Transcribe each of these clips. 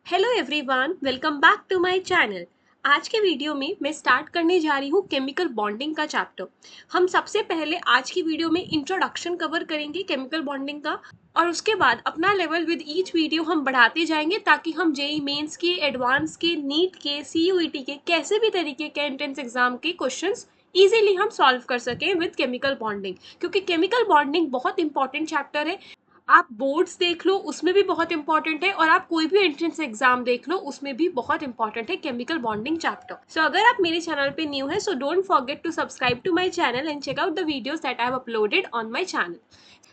Hello everyone, welcome back to my channel. आज के video में मैं स्टार्ट करने जा रही हूँ केमिकल बॉन्डिंग का चैप्टर। हम सबसे पहले आज की वीडियो में इंट्रोडक्शन कवर करेंगे केमिकल बॉन्डिंग का, और उसके बाद अपना लेवल विद ईच वीडियो हम बढ़ाते जाएंगे ताकि हम जेई मेंस के, एडवांस के, नीट के, सीयूईटी के, कैसे भी तरीके के एंट्रेंस एग्जाम के क्वेश्चंस इजीली हम सॉल्व कर सकें विद केमिकल बॉन्डिंग, क्योंकि केमिकल बॉन्डिंग बहुत इंपॉर्टेंट चैप्टर है। आप बोर्ड्स देख लो उसमें भी बहुत इंपॉर्टेंट है, और आप कोई भी एंट्रेंस एग्जाम देख लो उसमें भी बहुत इंपॉर्टेंट है केमिकल बॉन्डिंग चैप्टर। सो अगर आप मेरे चैनल पे न्यू है, so don't forget to subscribe to my channel and check out the videos that I have uploaded on my channel.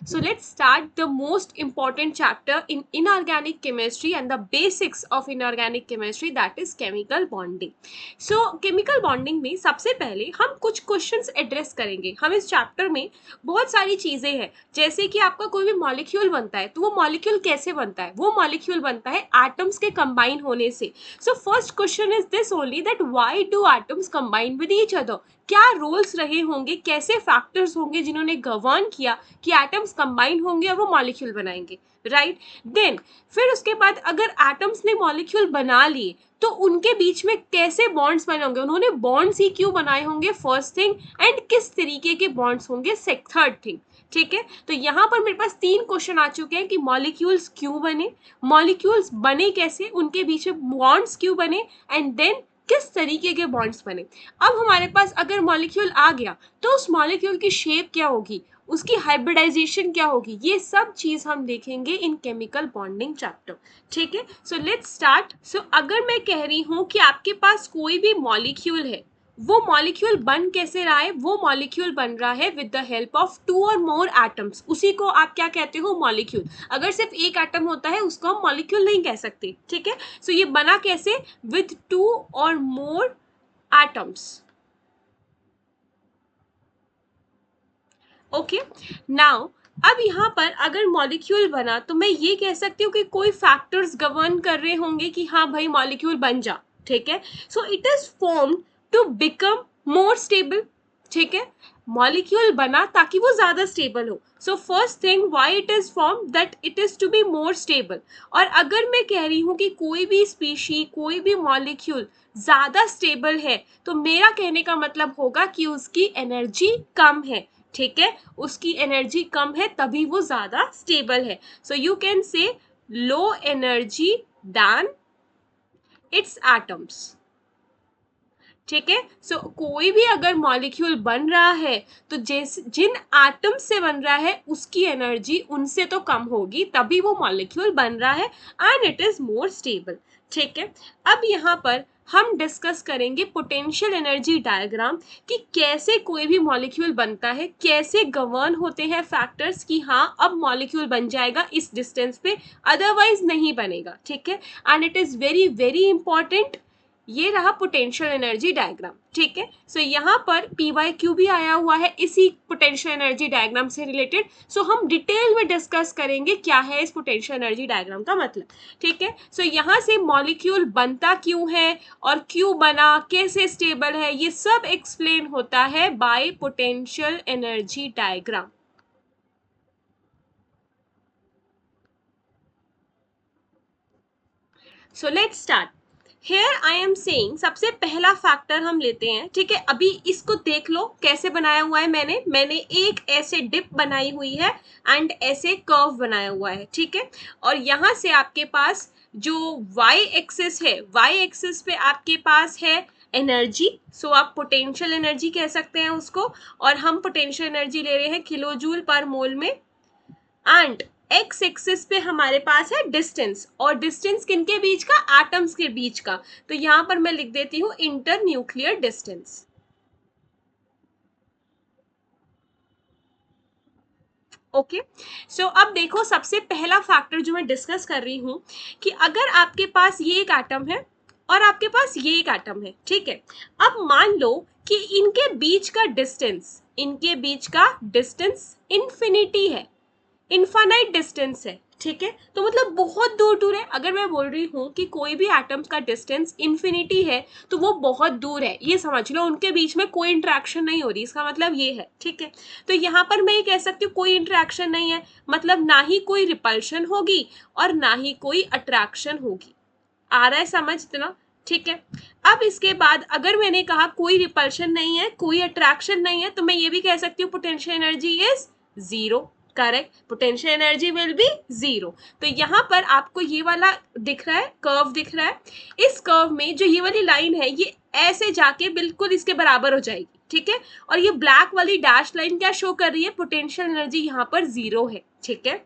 So let's start the most important chapter in inorganic chemistry and the basics of inorganic chemistry, that is chemical bonding. So chemical bonding में सबसे पहले हम कुछ questions address करेंगे। हम इस chapter में बहुत सारी चीज़ें हैं, जैसे कि आपका कोई भी मॉलिक्यूल बनता है तो वो मॉलिक्यूल कैसे बनता है। वो मॉलिक्यूल बनता है एटम्स के कंबाइन होने से। So first question is this only, that why do atoms combine with each other. क्या रोल्स रहे होंगे, कैसे फैक्टर्स होंगे जिन्होंने गवर्न किया कि एटम्स कंबाइन होंगे और वो मॉलिक्यूल बनाएंगे, राइट। देन फिर उसके बाद अगर एटम्स ने मॉलिक्यूल बना लिए तो उनके बीच में कैसे बॉन्ड्स बने होंगे, उन्होंने बॉन्ड्स ही क्यों बनाए होंगे, फर्स्ट थिंग, एंड किस तरीके के बॉन्ड्स होंगे, थर्ड थिंग। ठीक है, तो यहाँ पर मेरे पास 3 क्वेश्चन आ चुके हैं कि मॉलिक्यूल्स क्यों बने, मॉलिक्यूल्स बने कैसे, उनके बीच में बॉन्ड्स क्यों बने, एंड देन किस तरीके के बॉन्ड्स बने। अब हमारे पास अगर मॉलिक्यूल आ गया तो उस मॉलिक्यूल की शेप क्या होगी, उसकी हाइब्रिडाइजेशन क्या होगी, ये सब चीज हम देखेंगे इन केमिकल बॉन्डिंग चैप्टर। ठीक है, सो लेट्स स्टार्ट। सो अगर मैं कह रही हूं कि आपके पास कोई भी मॉलिक्यूल है, वो मॉलिक्यूल बन कैसे रहा है, वो मॉलिक्यूल बन रहा है विद द हेल्प ऑफ 2 और मोर एटम्स। उसी को आप क्या कहते हो, मॉलिक्यूल। अगर सिर्फ एक एटम होता है उसको हम मॉलिक्यूल नहीं कह सकते। ठीक है, सो ये बना कैसे, विद 2 और मोर एटम्स। ओके, नाउ अब यहाँ पर अगर मॉलिक्यूल बना तो मैं ये कह सकती हूँ कि कोई फैक्टर्स गवर्न कर रहे होंगे कि हाँ भाई मॉलिक्यूल बन जा। ठीक है, so it is form to become more stable. ठीक है, मॉलिक्यूल बना ताकि वो ज्यादा स्टेबल हो। So first thing, why it is form, that it is to be more stable. और अगर मैं कह रही हूँ कि कोई भी स्पीशी, कोई भी मॉलिक्यूल ज्यादा स्टेबल है, तो मेरा कहने का मतलब होगा कि उसकी एनर्जी कम है। ठीक है, उसकी एनर्जी कम है तभी वो ज्यादा स्टेबल है। सो you can say low energy than its atoms. ठीक है, सो कोई भी अगर मॉलिक्यूल बन रहा है तो जिन एटम्स से बन रहा है उसकी एनर्जी उनसे तो कम होगी, तभी वो मॉलिक्यूल बन रहा है and it is more stable. ठीक है, अब यहाँ पर हम डिस्कस करेंगे पोटेंशियल एनर्जी डायग्राम, कि कैसे कोई भी मॉलिक्यूल बनता है, कैसे गवर्न होते हैं फैक्टर्स कि हाँ अब मॉलिक्यूल बन जाएगा इस डिस्टेंस पे, अदरवाइज नहीं बनेगा। ठीक है, and it is very very important. ये रहा पोटेंशियल एनर्जी डायग्राम। ठीक है, सो यहाँ पर PYQ भी आया हुआ है इसी पोटेंशियल एनर्जी डायग्राम से रिलेटेड। सो हम डिटेल में डिस्कस करेंगे क्या है इस पोटेंशियल एनर्जी डायग्राम का मतलब। ठीक है, सो यहाँ से मॉलिक्यूल बनता क्यों है और क्यों बना, कैसे स्टेबल है, ये सब एक्सप्लेन होता है bye potential energy diagram. So let's start. Here I am saying, सबसे पहला फैक्टर हम लेते हैं। ठीक है, अभी इसको देख लो कैसे बनाया हुआ है। मैंने एक ऐसे डिप बनाई हुई है एंड ऐसे कर्व बनाया हुआ है। ठीक है, और यहाँ से आपके पास जो वाई एक्सिस है, वाई एक्सिस पे आपके पास है एनर्जी। सो आप पोटेंशियल एनर्जी कह सकते हैं उसको, और हम पोटेंशियल एनर्जी ले रहे हैं किलो जूल पर मोल में। एंड एक्स एक्सिस पे हमारे पास है डिस्टेंस, और डिस्टेंस किनके बीच का, एटम्स के बीच का। तो यहां पर मैं लिख देती हूं इंटर न्यूक्लियर डिस्टेंस। ओके, सो अब देखो सबसे पहला फैक्टर जो मैं डिस्कस कर रही हूं, कि अगर आपके पास ये एक एटम है और आपके पास ये एक एटम है। ठीक है, अब मान लो कि इनके बीच का डिस्टेंस, इन्फिनिटी है, इनफाइनाइट डिस्टेंस है। ठीक है, तो मतलब बहुत दूर दूर है। अगर मैं बोल रही हूँ कि कोई भी एटम्स का डिस्टेंस इन्फिनिटी है तो वो बहुत दूर है, ये समझ लो, उनके बीच में कोई इंटरेक्शन नहीं हो रही, इसका मतलब ये है। ठीक है, तो यहाँ पर मैं ये कह सकती हूँ कोई इंटरेक्शन नहीं है, मतलब ना ही कोई रिपल्शन होगी और ना ही कोई अट्रैक्शन होगी। आ रहा है समझ इतना? ठीक है। अब इसके बाद अगर मैंने कहा कोई रिपल्शन नहीं है, कोई अट्रैक्शन नहीं है, तो मैं ये भी कह सकती हूँ potential energy is zero. Correct, potential energy will be zero. तो यहाँ पर आपको ये वाला दिख रहा है, कर्व दिख रहा है। इस कर्व में जो ये वाली लाइन है ये ऐसे जाके बिल्कुल इसके बराबर हो जाएगी, ठीक है। और ये ब्लैक वाली डैश लाइन क्या शो कर रही है? पोटेंशियल एनर्जी यहाँ पर जीरो है, ठीक है।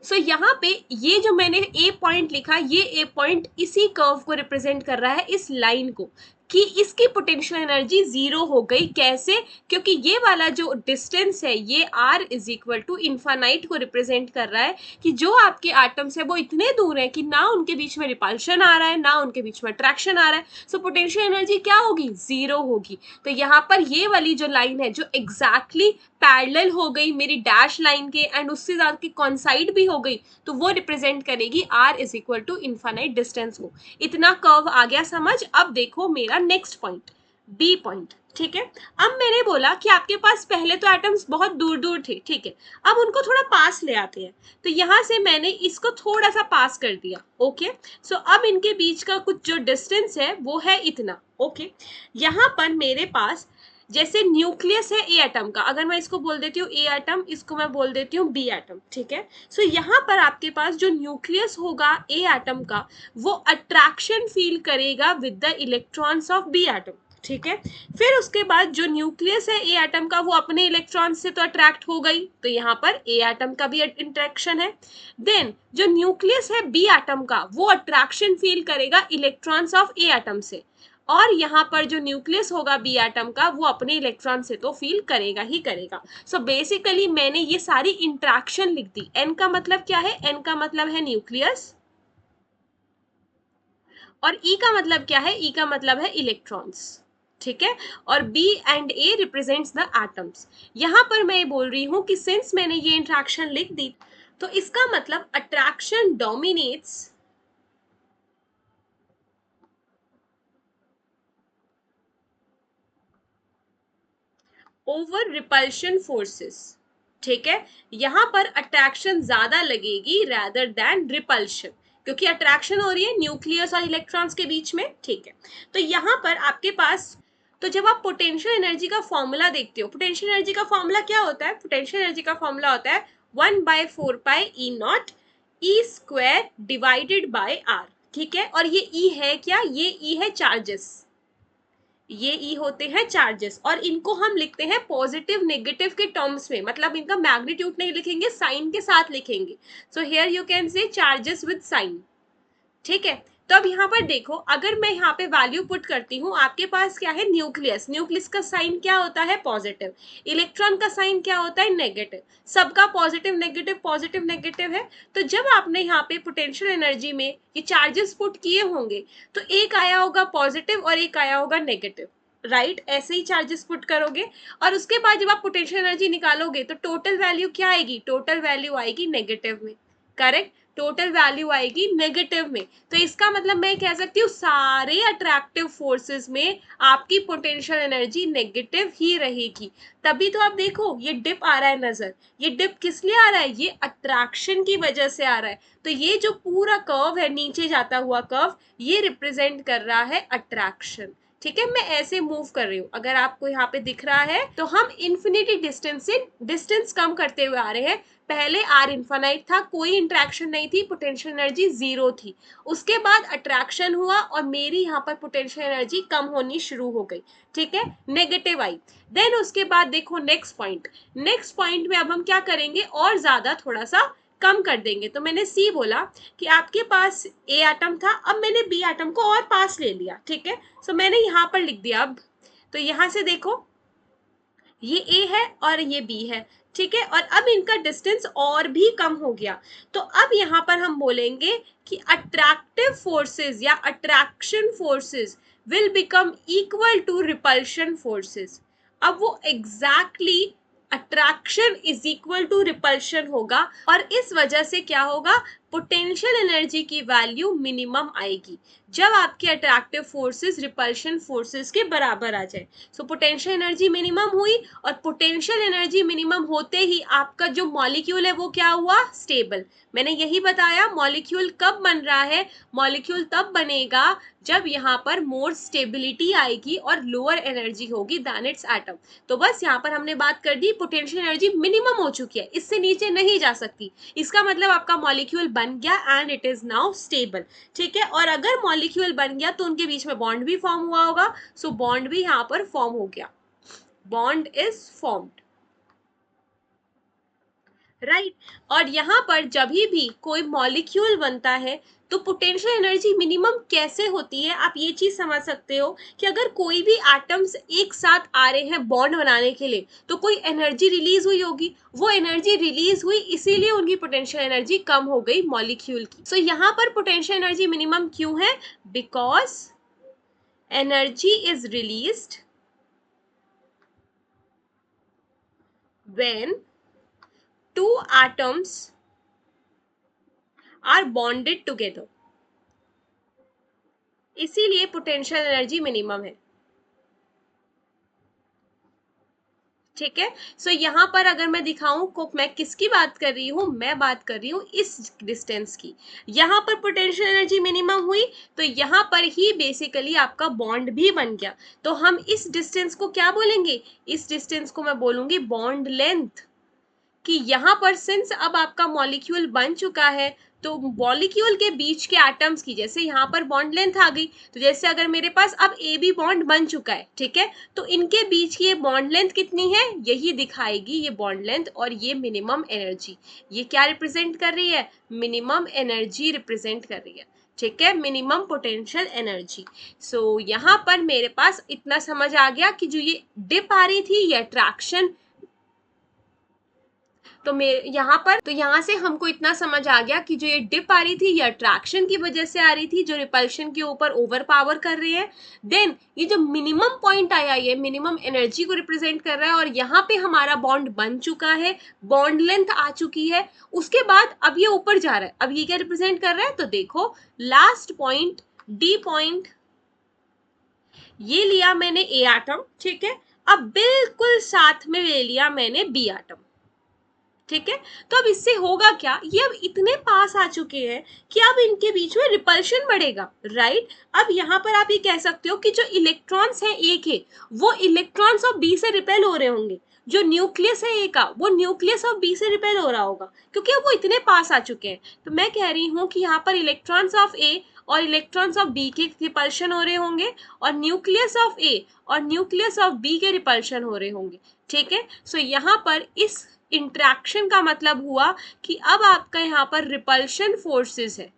सो यहाँ पे ये जो मैंने ए पॉइंट लिखा, ये ए पॉइंट इसी कर्व को रिप्रेजेंट कर रहा है, इस लाइन को, कि इसकी पोटेंशियल एनर्जी जीरो हो गई। कैसे? क्योंकि ये वाला जो डिस्टेंस है ये r is equal to infinite को रिप्रेजेंट कर रहा है, कि जो आपके एटम्स है वो इतने दूर है कि ना उनके बीच में रिपल्शन आ रहा है ना उनके बीच में अट्रैक्शन आ रहा है। सो पोटेंशियल एनर्जी क्या होगी? जीरो होगी। तो यहाँ पर ये वाली जो लाइन है जो एग्जैक्टली पैरेलल हो गई मेरी डैश लाइन के एंड उससे ज्यादा की कॉन्साइड भी हो गई, तो वो रिप्रेजेंट करेगी r is equal to infinite distance को। इतना कर्व आ गया समझ? अब देखो मेरा नेक्स्ट पॉइंट, बी पॉइंट, ठीक है। अब मैंने बोला कि आपके पास पहले तो एटम्स बहुत दूर दूर थे, ठीक है, अब उनको थोड़ा पास ले आते हैं। तो यहां से मैंने इसको थोड़ा सा पास कर दिया, ओके। सो अब इनके बीच का कुछ जो डिस्टेंस है वो है इतना, ओके। यहां पर मेरे पास जैसे न्यूक्लियस है ए एटम का, अगर मैं इसको बोल देती हूँ ए एटम, इसको मैं बोल देती हूँ बी एटम, ठीक है। सो यहाँ पर आपके पास जो न्यूक्लियस होगा ए एटम का वो अट्रैक्शन फील करेगा with the electrons of B atom, ठीक है। फिर उसके बाद जो न्यूक्लियस है ए एटम का वो अपने इलेक्ट्रॉन से तो अट्रैक्ट हो गई, तो यहाँ पर ए एटम का भी इंटरेक्शन है। देन जो न्यूक्लियस है बी एटम का वो अट्रैक्शन फील करेगा इलेक्ट्रॉन्स ऑफ ए एटम से, और यहाँ पर जो न्यूक्लियस होगा बी एटम का वो अपने इलेक्ट्रॉन से तो फील करेगा ही करेगा। सो बेसिकली मैंने ये सारी इंट्रैक्शन लिख दी। एन का मतलब क्या है? एन का मतलब है न्यूक्लियस, और ई का मतलब क्या है? ई का मतलब है इलेक्ट्रॉन्स, ठीक है। और B and A represents the atoms. यहां पर मैं बोल रही हूं कि सिंस मैंने ये इंट्रैक्शन लिख दी तो इसका मतलब attraction dominates over repulsion forces, ठीक है। यहां पर अट्रैक्शन ज्यादा लगेगी रैदर देन रिपल्शन, क्योंकि अट्रैक्शन हो रही है न्यूक्लियस और इलेक्ट्रॉन्स के बीच में, ठीक है। तो यहां पर आपके पास, तो जब आप पोटेंशियल एनर्जी का फॉर्मूला देखते हो, पोटेंशियल एनर्जी का फॉर्मूला क्या होता है? पोटेंशियल एनर्जी का फॉर्मूला होता है 1/4 e naught e square divided by r, ठीक है। और ये ई है क्या? ये ई है चार्जेस, ये ई होते हैं चार्जेस, और इनको हम लिखते हैं पॉजिटिव नेगेटिव के टर्म्स में, मतलब इनका मैग्नीट्यूड नहीं लिखेंगे, साइन के साथ लिखेंगे। So here you can say charges with sign, ठीक है। तो अब यहाँ पर देखो, अगर मैं यहाँ पे वैल्यू पुट करती हूँ, आपके पास क्या है? न्यूक्लियस, न्यूक्लियस का साइन क्या होता है? पॉजिटिव। इलेक्ट्रॉन का साइन क्या होता है? नेगेटिव। सबका पॉजिटिव नेगेटिव है। तो जब आपने यहाँ पे पोटेंशियल एनर्जी में ये चार्जेस पुट किए होंगे तो एक आया होगा पॉजिटिव और एक आया होगा नेगेटिव, राइट? ऐसे ही चार्जेस पुट करोगे और उसके बाद जब आप पोटेंशियल एनर्जी निकालोगे तो टोटल वैल्यू क्या आएगी? टोटल वैल्यू आएगी नेगेटिव में, करेक्ट। टोटल वैल्यू आएगी नेगेटिव में। तो इसका मतलब मैं कह सकती हूँ सारे अट्रैक्टिव फोर्सेस में आपकी पोटेंशियल एनर्जी नेगेटिव ही रहेगी। तभी तो आप देखो ये डिप आ रहा है नजर, ये डिप किस लिए आ रहा है? ये अट्रैक्शन की वजह से आ रहा है। तो ये जो पूरा कर्व है, नीचे जाता हुआ कर्व, ये रिप्रेजेंट कर रहा है अट्रैक्शन, ठीक है। मैं ऐसे मूव कर रही हूँ, अगर आपको यहाँ पे दिख रहा है तो हम इन्फिनिटी डिस्टेंस से डिस्टेंस कम करते हुए आ रहे हैं। पहले आर इन्फानाइट था, कोई इंट्रैक्शन नहीं थी, पोटेंशियल एनर्जी जीरो थी। उसके बाद अट्रैक्शन हुआ और मेरी यहाँ पर पोटेंशियल एनर्जी कम होनी शुरू हो गई, ठीक है, नेगेटिव आई। देन उसके बाद देखो नेक्स्ट पॉइंट, नेक्स्ट पॉइंट में अब हम क्या करेंगे? और ज्यादा थोड़ा सा कम कर देंगे। तो मैंने सी बोला कि आपके पास ए एटम था, अब मैंने बी एटम को और पास ले लिया, ठीक है। सो मैंने यहां पर लिख दिया। अब तो यहां से देखो ये ए है और ये बी है, ठीक है, और अब इनका डिस्टेंस और भी कम हो गया। तो अब यहां पर हम बोलेंगे कि अट्रैक्टिव फोर्सेस या attraction forces will become equal to repulsion forces. अब वो exactly attraction is equal to repulsion होगा, और इस वजह से क्या होगा? पोटेंशियल एनर्जी की वैल्यू मिनिमम आएगी। जब आपके अट्रैक्टिव फोर्सेस रिपल्शन फोर्सेस के बराबर आ जाए। सो पोटेंशियल एनर्जी मिनिमम हुई, और पोटेंशियल एनर्जी मिनिमम होते ही आपका जो मॉलिक्यूल है वो क्या हुआ, स्टेबल। मैंने यही बताया मॉलिक्यूल कब बन रहा है, मॉलिक्यूल तब बनेगा जब यहाँ पर मोर स्टेबिलिटी आएगी और लोअर एनर्जी होगी दैन इट्स एटम। तो बस यहाँ पर हमने बात कर दी, पोटेंशियल एनर्जी मिनिमम हो चुकी है, इससे नीचे नहीं जा सकती। इसका मतलब आपका मॉलिक्यूल बन गया and it is now stable. ठीक है, और अगर मॉलिक्यूल बन गया तो उनके बीच में बॉन्ड भी फॉर्म हुआ होगा। सो बॉन्ड भी यहाँ पर फॉर्म हो गया, बॉन्ड इज फॉर्म्ड, राइट। और यहाँ पर जब भी कोई मॉलिक्यूल बनता है तो पोटेंशियल एनर्जी मिनिमम कैसे होती है, आप ये चीज समझ सकते हो कि अगर कोई भी एटम्स एक साथ आ रहे हैं बॉन्ड बनाने के लिए तो कोई एनर्जी रिलीज हुई होगी, वो एनर्जी रिलीज हुई इसीलिए उनकी पोटेंशियल एनर्जी कम हो गई मॉलिक्यूल की। सो यहाँ पर पोटेंशियल एनर्जी मिनिमम क्यों है, because energy is released when two atoms are bonded together, इसीलिए पोटेंशियल एनर्जी मिनिमम है। ठीक है, सो यहाँ पर अगर मैं दिखाऊं को मैं किसकी बात कर रही हूँ, मैं बात कर रही हूँ इस डिस्टेंस की। यहाँ पर पोटेंशियल एनर्जी मिनिमम हुई तो यहाँ पर ही बेसिकली आपका बॉन्ड भी बन गया। तो हम इस डिस्टेंस को क्या बोलेंगे, इस डिस्टेंस को मैं बोलूंगी बॉन्ड लेंथ। कि यहाँ पर सिंस अब आपका मॉलिक्यूल बन चुका है तो मॉलिक्यूल के बीच के एटम्स की जैसे यहाँ पर बॉन्ड लेंथ आ गई, तो जैसे अगर मेरे पास अब ए बी बॉन्ड बन चुका है, ठीक है, तो इनके बीच की ये बॉन्ड लेंथ कितनी है, यही दिखाएगी ये बॉन्ड लेंथ। और ये मिनिमम एनर्जी, ये क्या रिप्रेजेंट कर रही है, मिनिमम एनर्जी रिप्रेजेंट कर रही है। ठीक है, मिनिमम पोटेंशियल एनर्जी। सो यहाँ पर मेरे पास इतना समझ आ गया कि जो ये डिप आ रही थी ये अट्रैक्शन, तो मेरे यहाँ पर तो यहाँ से हमको इतना समझ आ गया कि जो ये डिप आ रही थी ये अट्रैक्शन की वजह से आ रही थी जो रिपल्शन के ऊपर ओवर पावर कर रही है। देन ये जो मिनिमम पॉइंट आया ये मिनिमम एनर्जी को रिप्रेजेंट कर रहा है, और यहाँ पे हमारा बॉन्ड बन चुका है, बॉन्ड लेंथ आ चुकी है। उसके बाद अब ये ऊपर जा रहा है, अब ये क्या रिप्रेजेंट कर रहा है, तो देखो लास्ट पॉइंट डी पॉइंट ये लिया मैंने ए एटम, ठीक है, अब बिल्कुल साथ में ले लिया मैंने बी एटम। ठीक है, तो अब इससे होगा क्या, ये अब इतने पास आ चुके हैं कि अब इनके बीच में रिपल्शन बढ़ेगा, राइट। अब यहाँ पर आप ये कह सकते हो कि जो इलेक्ट्रॉन्स हैं ए के वो इलेक्ट्रॉन्स ऑफ बी से रिपेल हो रहे होंगे, जो न्यूक्लियस है ए का वो न्यूक्लियस ऑफ बी से रिपेल हो रहा होगा, क्योंकि अब वो इतने पास आ चुके हैं। तो मैं कह रही हूँ कि यहाँ पर इलेक्ट्रॉन्स ऑफ ए और इलेक्ट्रॉन्स ऑफ बी के रिपल्शन हो रहे होंगे, और न्यूक्लियस ऑफ ए और न्यूक्लियस ऑफ बी के रिपल्शन हो रहे होंगे। ठीक है, सो यहाँ पर इस इंट्रैक्शन का मतलब हुआ कि अब आपका यहाँ पर रिपल्शन फोर्सेस है।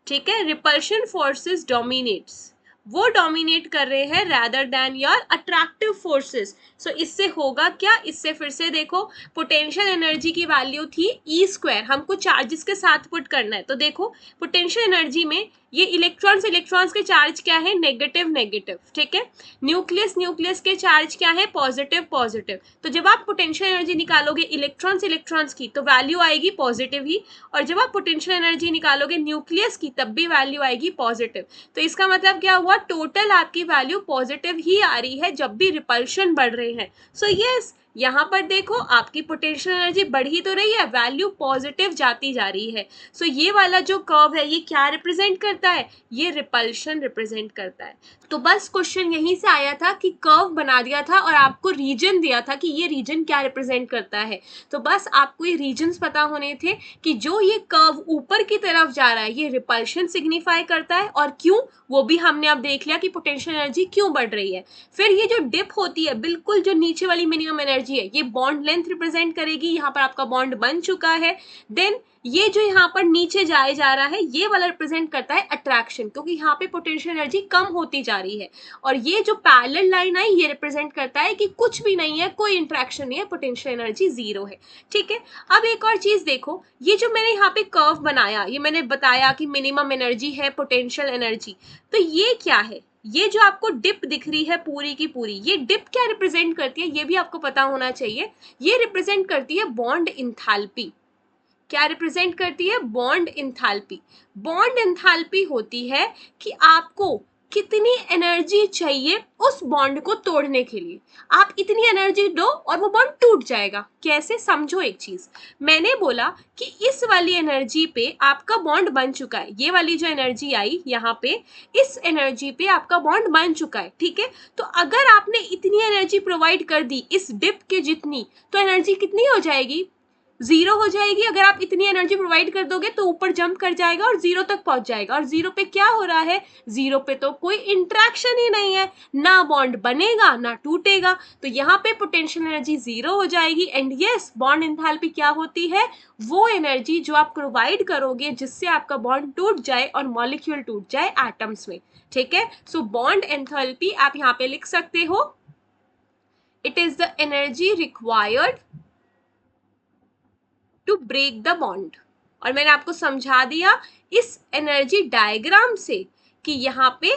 ठीक है, रिपल्शन फोर्सेस डोमिनेट्स, वो डोमिनेट कर रहे हैं rather than your attractive forces। सो इससे होगा क्या, इससे फिर से देखो पोटेंशियल एनर्जी की वैल्यू थी ई स्क्वायर, हमको चार्जेस के साथ पुट करना है। तो देखो पोटेंशियल एनर्जी में ये इलेक्ट्रॉन्स के चार्ज क्या है, नेगेटिव नेगेटिव। ठीक है, न्यूक्लियस के चार्ज क्या है, पॉजिटिव पॉजिटिव। तो जब आप पोटेंशियल एनर्जी निकालोगे इलेक्ट्रॉन्स की तो वैल्यू आएगी पॉजिटिव ही, और जब आप पोटेंशियल एनर्जी निकालोगे न्यूक्लियस की तब भी वैल्यू आएगी पॉजिटिव। तो इसका मतलब क्या हुआ, टोटल आपकी वैल्यू पॉजिटिव ही आ रही है जब भी रिपल्शन बढ़ रहे हैं। सो यस, यहाँ पर देखो आपकी पोटेंशियल एनर्जी बढ़ ही तो रही है, वैल्यू पॉजिटिव जाती जा रही है। सो ये वाला जो कर्व है ये क्या रिप्रेजेंट करता है, ये रिपल्शन रिप्रेजेंट करता है। तो बस क्वेश्चन यहीं से आया था कि कर्व बना दिया था और आपको रीजन दिया था कि ये रीजन क्या रिप्रेजेंट करता है। तो बस आपको ये रीजन्स पता होने थे कि जो ये कर्व ऊपर की तरफ जा रहा है ये रिपल्शन सिग्निफाई करता है, और क्यों वो भी हमने अब देख लिया कि पोटेंशियल एनर्जी क्यों बढ़ रही है। फिर ये जो डिप होती है बिल्कुल जो नीचे वाली मिनिमम एनर्जी है ये बॉन्ड लेंथ रिप्रेजेंट करेगी, यहाँ पर आपका बॉन्ड बन चुका है। देन ये जो यहाँ पर नीचे जाए जा रहा है ये वाला रिप्रेजेंट करता है अट्रैक्शन, क्योंकि यहाँ पे पोटेंशियल एनर्जी कम होती जा रही है। और ये जो पैरेलल लाइन आई ये रिप्रेजेंट करता है कि कुछ भी नहीं है, कोई इंट्रैक्शन नहीं है, पोटेंशियल एनर्जी जीरो है। ठीक है, अब एक और चीज देखो, ये जो मैंने यहाँ पे कर्व बनाया ये मैंने बताया कि मिनिमम एनर्जी है पोटेंशियल एनर्जी, तो ये क्या है, ये जो आपको डिप दिख रही है पूरी की पूरी, ये डिप क्या रिप्रेजेंट करती है ये भी आपको पता होना चाहिए। ये रिप्रेजेंट करती है बॉन्ड इंथैल्पी। क्या रिप्रेजेंट करती है? Bond enthalpy. बॉन्ड एंथैल्पी होती है कि आपको कितनी एनर्जी चाहिए उस बॉन्ड को तोड़ने के लिए। आप इतनी एनर्जी दो और वो बॉन्ड टूट जाएगा। कैसे? समझो एक चीज। मैंने बोला कि इस वाली एनर्जी पे आपका बॉन्ड बन चुका है, ये वाली जो एनर्जी आई यहाँ पे, इस एनर्जी पे आपका बॉन्ड बन चुका है, ठीक है। तो अगर आपने इतनी एनर्जी प्रोवाइड कर दी इस डिप के जितनी, तो एनर्जी कितनी हो जाएगी? जीरो हो जाएगी। अगर आप इतनी एनर्जी प्रोवाइड कर दोगे तो ऊपर जंप कर जाएगा और जीरो तक पहुंच जाएगा। और जीरो पे क्या हो रहा है? जीरो पे तो कोई इंट्रैक्शन ही नहीं है, ना बॉन्ड बनेगा ना टूटेगा, तो यहाँ पे पोटेंशियल एनर्जी जीरो हो जाएगी। एंड यस, बॉन्ड एंथैल्पी क्या होती है? वो एनर्जी जो आप प्रोवाइड करोगे जिससे आपका बॉन्ड टूट जाए और मॉलिक्यूल टूट जाए एटम्स में, ठीक है। सो बॉन्ड एंथैल्पी आप यहाँ पे लिख सकते हो, it is the energy required to break the bond. और मैंने आपको समझा दिया इस एनर्जी डायग्राम से कि यहाँ पे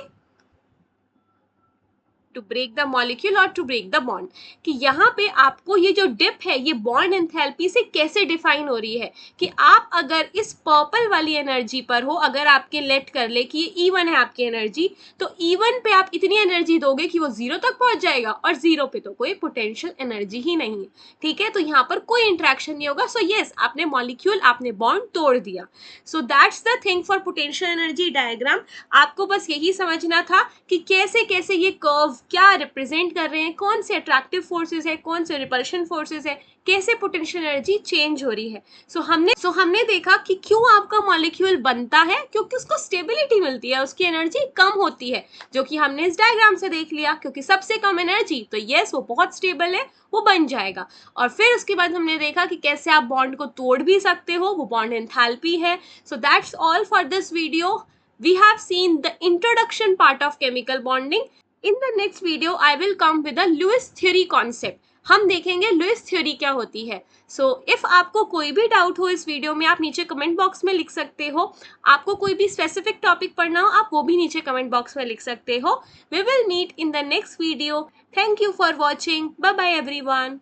टू ब्रेक द मॉलिक्यूल और टू ब्रेक द बॉन्ड, कि यहाँ पे आपको ये जो डिप है ये बॉन्ड एंथैल्पी से कैसे डिफाइन हो रही है कि आप अगर इस पर्पल वाली एनर्जी पर हो, अगर आपके लेट कर ले कि ये E1 है आपकी एनर्जी, तो E1 पे आप इतनी एनर्जी दोगे कि वो जीरो तक पहुंच जाएगा और जीरो पे तो कोई पोटेंशियल एनर्जी ही नहीं है, ठीक है। तो यहाँ पर कोई इंट्रैक्शन नहीं होगा। सो यस, आपने मॉलिक्यूल, आपने बॉन्ड तोड़ दिया। So that's the thing for potential energy diagram. आपको बस यही समझना था कि कैसे कैसे ये कर्व क्या रिप्रेजेंट कर रहे हैं, कौन से अट्रैक्टिव फोर्सेस है, कौन से रिपल्शन फोर्सेस है, कैसे पोटेंशियल एनर्जी चेंज हो रही है। सो हमने देखा कि क्यों आपका मॉलिक्यूल बनता है, क्योंकि उसको स्टेबिलिटी मिलती है, उसकी एनर्जी कम होती है, जो कि हमने इस डायग्राम से देख लिया। क्योंकि सबसे कम एनर्जी तो यस वो बहुत स्टेबल है, वो बन जाएगा। और फिर उसके बाद हमने देखा कि कैसे आप बॉन्ड को तोड़ भी सकते हो, वो बॉन्ड एंथैल्पी है। So that's all for this video. We have seen the introduction part of chemical bonding. In the next video, I will come with the Lewis theory concept. हम देखेंगे लुइस थ्योरी क्या होती है। So if आपको कोई भी doubt हो इस वीडियो में, आप नीचे कमेंट बॉक्स में लिख सकते हो। आपको कोई भी स्पेसिफिक टॉपिक पढ़ना हो, आप वो भी नीचे कमेंट बॉक्स में लिख सकते हो। We will meet in the next video. Thank you for watching. Bye bye everyone.